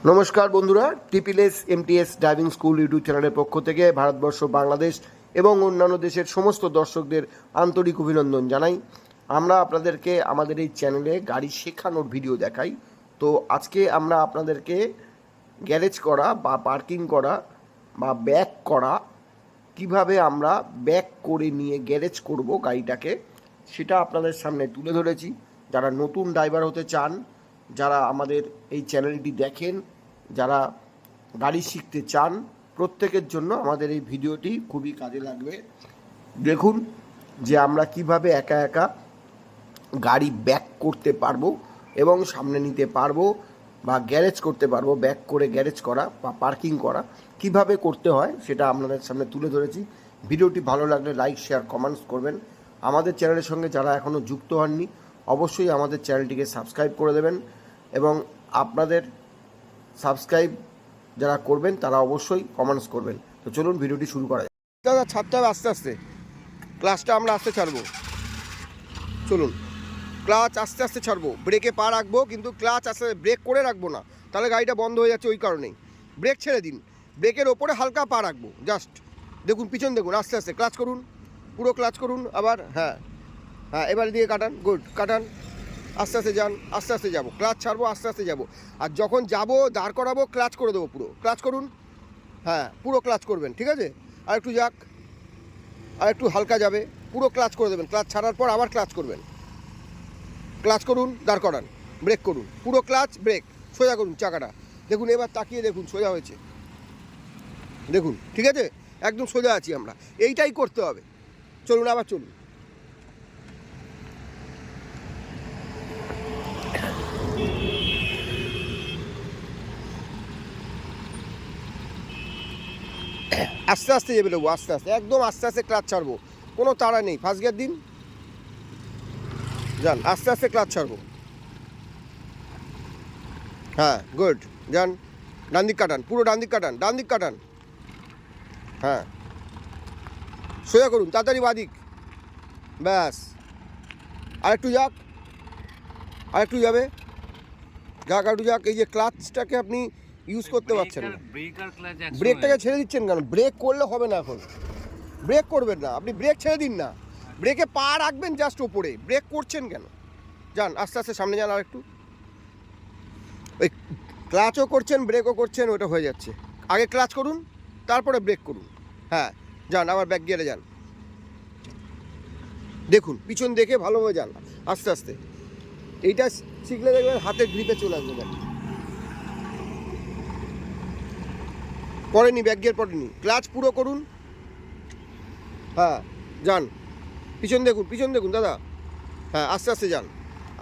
নমস্কার বন্ধুরা, TPS MTS driving school YouTube চ্যানেলের পক্ষ থেকে ভারতবর্ষ, বাংলাদেশ এবং অন্যান্য দেশের সমস্ত দর্শকদের আন্তরিক অভিনন্দন জানাই। আমরা আপনাদেরকে আমাদের এই চ্যানেলে গাড়ি শেখানোর ভিডিও দেখাই। তো আজকে আমরা আপনাদেরকে গ্যারেজ করা বা পার্কিং করা বা ব্যাক করা, কিভাবে আমরা ব্যাক করে নিয়ে গ্যারেজ করব গাড়িটাকে, সেটা আপনাদের সামনে তুলে ধরেছি। যারা নতুন ড্রাইভার হতে চান, যারা আমাদের এই চ্যানেলটি দেখেন, যারা গাড়ি শিখতে চান, প্রত্যেকের জন্য আমাদের এই ভিডিওটি খুবই কাজে লাগবে। দেখুন যে আমরা কিভাবে একা একা গাড়ি ব্যাক করতে পারবো এবং সামনে নিতে পারবো বা গ্যারেজ করতে পারবো। ব্যাক করে গ্যারেজ করা বা পার্কিং করা কিভাবে করতে হয় সেটা আপনাদের সামনে তুলে ধরেছি। ভিডিওটি ভালো লাগলে লাইক, শেয়ার, কমেন্টস করবেন। আমাদের চ্যানেলের সঙ্গে যারা এখনও যুক্ত হননি, অবশ্যই আমাদের চ্যানেলটিকে সাবস্ক্রাইব করে দেবেন এবং আপনাদের সাবস্ক্রাইব যারা করবেন তারা অবশ্যই কমেন্টস করবেন। তো চলুন ভিডিওটি শুরু করা যায়। দাদা ছাড়তে হবে আস্তে আস্তে, ক্লাচটা আমরা আস্তে ছাড়বো। চলুন, ক্লাচ আস্তে আস্তে ছাড়বো, ব্রেকে পা রাখবো, কিন্তু ক্লাচ আস্তে ব্রেক করে রাখবো না, তাহলে গাড়িটা বন্ধ হয়ে যাচ্ছে। ওই কারণেই ব্রেক ছেড়ে দিন, ব্রেকের ওপরে হালকা পা রাখবো জাস্ট। দেখুন পিছন দেখুন, আস্তে আস্তে ক্লাচ করুন, পুরো ক্লাচ করুন। আবার হ্যাঁ হ্যাঁ, এবার দিয়ে কাটান, গুড, কাটান, আস্তে আস্তে যান, আস্তে আস্তে যাবো, ক্লাচ ছাড়বো, আস্তে আস্তে যাবো। আর যখন যাবো দাঁড় করাবো, ক্লাচ করে দেবো, পুরো ক্লাচ করুন। হ্যাঁ, পুরো ক্লাচ করবেন, ঠিক আছে। আর একটু যাক, আর একটু হালকা যাবে, পুরো ক্লাচ করে দেবেন। ক্লাচ ছাড়ার পর আবার ক্লাচ করবেন, ক্লাচ করুন, দাঁড় করান, ব্রেক করুন, পুরো ক্লাচ, ব্রেক, সোজা করুন চাকাটা। দেখুন এবার তাকিয়ে দেখুন, সোজা হয়েছে, দেখুন, ঠিক আছে, একদম সোজা আছি আমরা। এইটাই করতে হবে। চলুন আবার চলুন। আস্তে আস্তে যাবে নেবো, আস্তে আস্তে, একদম আস্তে আস্তে ক্লাচ ছাড়বো, কোনো তাড়া নেই। ফার্স্ট গিয়ার দিন, যান, আস্তে আস্তে ক্লাচ ছাড়বো। হ্যাঁ, গুড, যান, ডান দিক কাটান, পুরো ডান দিক কাটান, ডান দিক কাটান। হ্যাঁ, সোজা করুন, তাড়াতাড়ি বাদিক, ব্যাস। আরেকটু যাক, আরেকটু যাবে, যাক, আরেকটু যাক। এই যে ক্লাচটাকে আপনি ইউজ করতে পারছেন না, ব্রেকটাকে ছেড়ে দিচ্ছেন কেন? ব্রেক করলে হবে না, এখন ব্রেক করবেন না, আপনি ব্রেক ছেড়ে দিন না, ব্রেকে পা রাখবেন জাস্ট ওপরে। ব্রেক করছেন কেন? যান, আস্তে আস্তে সামনে যান। আর একটু, ওই ক্লাচও করছেন, ব্রেকও করছেন, ওটা হয়ে যাচ্ছে। আগে ক্লাচ করুন, তারপরে ব্রেক করুন। হ্যাঁ, যান, আবার ব্যাক গিয়ারে যান। দেখুন পিছন দেখে ভালোভাবে যান, আস্তে আস্তে। এইটা শিখলে দেখবেন হাতের গ্রিপে চলে আসবে গাড়ি। পড়েনি, ব্যাক গিয়ার পড়েনি, ক্লাচ পুরো করুন। হ্যাঁ, যান, পিছন দেখুন, পিছন দেখুন দাদা। হ্যাঁ, আস্তে আস্তে যান,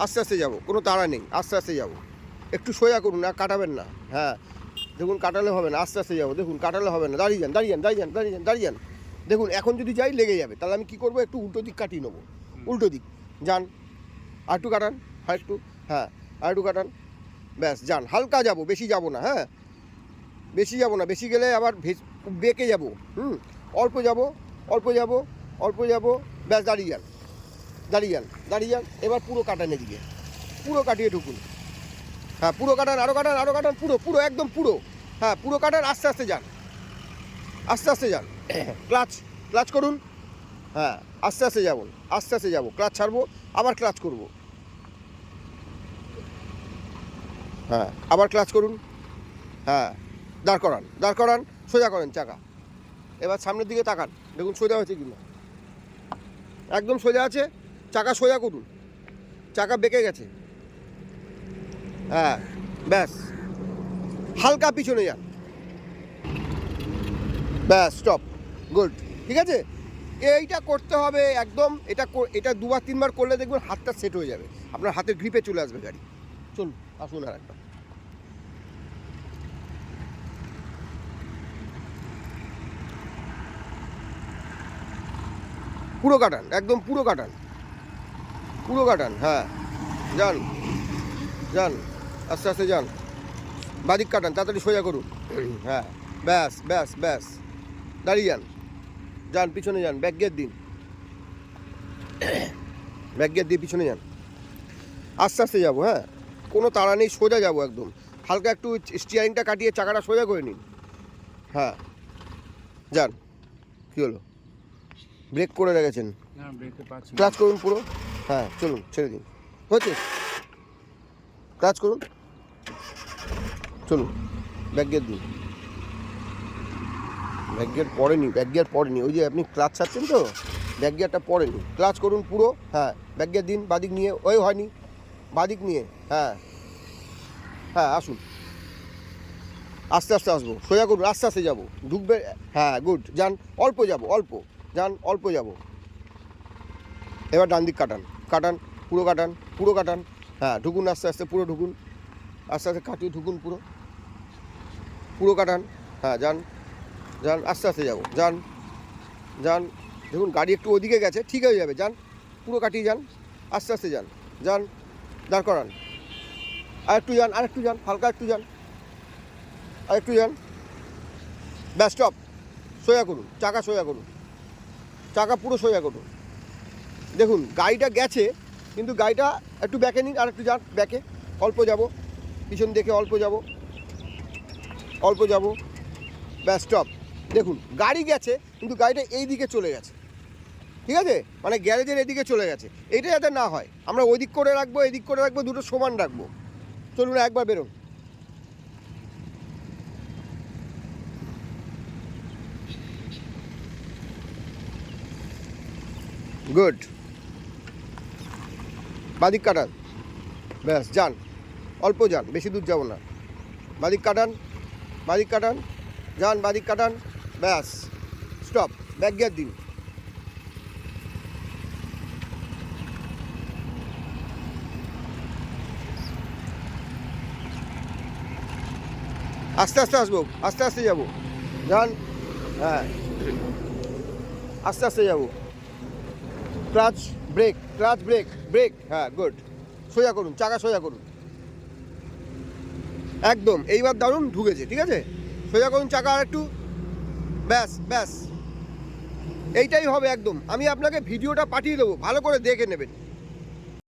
আস্তে আস্তে যাবো, কোনো তাড়া নেই, আস্তে আস্তে যাবো। একটু সোজা করুন, আর কাটাবেন না। হ্যাঁ, দেখুন কাটালে হবে না, আস্তে আস্তে যাবো, দেখুন কাটালে হবে না। দাঁড়িয়ে যান, দাঁড়িয়ে যান, দাঁড়িয়ে যান, দাঁড়িয়ে যান, দাঁড়িয়ে যান। দেখুন এখন যদি যাই লেগে যাবে, তাহলে আমি কী করবো? একটু উল্টো দিক কাটিয়ে নেবো, উল্টো দিক। যান, আর একটু কাটান, আর একটু, হ্যাঁ, আর একটু কাটান, ব্যাস। যান, হালকা যাবো, বেশি যাবো না। হ্যাঁ, বেশি যাবো না, বেশি গেলে আবার বেঁকে যাবো। অল্প যাবো, অল্প যাবো, অল্প যাবো, ব্যাস। দাঁড়িয়ে যান, দাঁড়িয়ে যান, দাঁড়িয়ে যান। এবার পুরো কাটান, এদিকে পুরো কাটিয়ে ঢুকুন। হ্যাঁ, পুরো কাটান, আরও কাটান, আরও কাটান, পুরো পুরো একদম পুরো। হ্যাঁ, পুরো কাটান, আস্তে আস্তে যান, আস্তে আস্তে যান। ক্লাচ, ক্লাচ করুন। হ্যাঁ, আস্তে আস্তে যাবো, আস্তে আস্তে যাবো, ক্লাচ ছাড়বো, আবার ক্লাচ করব। হ্যাঁ, আবার ক্লাচ করুন। হ্যাঁ, দাঁড় করান, দাঁড় করান, সোজা করেন চাকা। এবার সামনের দিকে তাকান, দেখুন সোজা হয়েছে কিনা। একদম সোজা আছে, চাকা সোজা করুন, চাকা বেঁকে গেছে। হ্যাঁ, ব্যাস, হালকা পিছনে যান, ব্যাস, স্টপ, গুড, ঠিক আছে। এইটা করতে হবে একদম। এটা দুবার তিনবার করলে দেখবেন হাতটা সেট হয়ে যাবে, আপনার হাতের গ্রিপে চলে আসবে গাড়ি। চলুন, আসুন আর একবার। পুরো কাটান, একদম পুরো কাটান, পুরো কাটান। হ্যাঁ, যান, যান, আস্তে আস্তে যান, বাদিক কাটান, তাড়াতাড়ি সোজা করুন। হ্যাঁ, ব্যাস, ব্যাস, ব্যাস। দাঁড়িয়ে যান, যান, পিছনে যান, ব্যাক গিয়ার দিন, ব্যাক গিয়ার দিয়ে পিছনে যান, আস্তে আস্তে যাবো। হ্যাঁ, কোনো তাড়া নেই, সোজা যাবো একদম। হালকা একটু স্টিয়ারিংটা কাটিয়ে চাকাটা সোজা করে নিন। হ্যাঁ যান। কী হলো? ব্রেক করে রেখেছেন, ক্লাচ করুন পুরো। হ্যাঁ চলুন, ছেড়ে দিন। হচ্ছে ক্লাচ করুন, চলুন। ব্যাক গিয়ার দিন। ব্যাক গিয়ার পড়েনি, ব্যাক গিয়ার পড়েনি। ওই যে আপনি ক্লাচ ছাড়ছেন তো, ব্যাক গিয়ারটা পড়েনি। ক্লাচ করুন পুরো। হ্যাঁ ব্যাক গিয়ার দিন, বাদিক নিয়ে। ওই হয়নি, বাদিক নিয়ে। হ্যাঁ হ্যাঁ আসুন, আস্তে আস্তে আসবো। সোজা করুন, আস্তে আস্তে যাবো, ঢুকবে। হ্যাঁ গুড, যান। অল্প যাব, অল্প যান, অল্প যাব। এবার ডান দিক কাটান, কাটান পুরো, কাটান পুরো, কাটান। হ্যাঁ ঢুকুন আস্তে আস্তে, পুরো ঢুকুন, আস্তে আস্তে কাটিয়ে ঢুকুন পুরো, পুরো কাটান। হ্যাঁ যান, যান, আস্তে আস্তে যাবো, যান, যান। দেখুন গাড়ি একটু ওদিকে গেছে, ঠিক হয়ে যাবে। যান, পুরো কাটিয়ে যান, আস্তে আস্তে যান, যান, দাঁড় করান। আর একটু যান, আর একটু যান, হালকা একটু যান, আর একটু যান। ব্যাস স্টপ। সোজা করুন, চাকা সোজা করুন, চাকা পুরো সোজা করুন। দেখুন গাড়িটা গেছে, কিন্তু গাড়িটা একটু ব্যাকে নিন, আর একটু যান ব্যাকে। অল্প যাব, পিছন দেখে অল্প যাব, অল্প যাব। ব্যাস স্টপ। দেখুন গাড়ি গেছে, কিন্তু গাড়িটা এই দিকে চলে গেছে, ঠিক আছে? মানে গ্যারেজের এদিকে চলে গেছে। এটা যাতে না হয়, আমরা ওই দিক করে রাখবো, এদিক করে রাখবো, দুটো সমান রাখবো। চলুন একবার বেরোন। গুড। বাদিক কাটান, ব্যাস যান, অল্প যান, বেশি দূর যাব না। বাদিক কাটান, বাদিক কাটান, যান, বাদিক কাটান। ব্যাস স্টপ। ব্যাক গিয়ার দিন। আস্তে আস্তে আসবো, আস্তে আস্তে যাবো, যান। হ্যাঁ আস্তে আস্তে যাবো। Clutch brake, clutch brake, brake. হ্যাঁ গুড। সোজা করুন, চাকা সোজা করুন, একদম। এইবার দারুণ ঢুকেছে, ঠিক আছে? সোজা করুন চাকা আর একটু। ব্যাস ব্যাস, এইটাই হবে একদম। আমি আপনাকে ভিডিওটা পাঠিয়ে দেবো, ভালো করে দেখে নেবেন।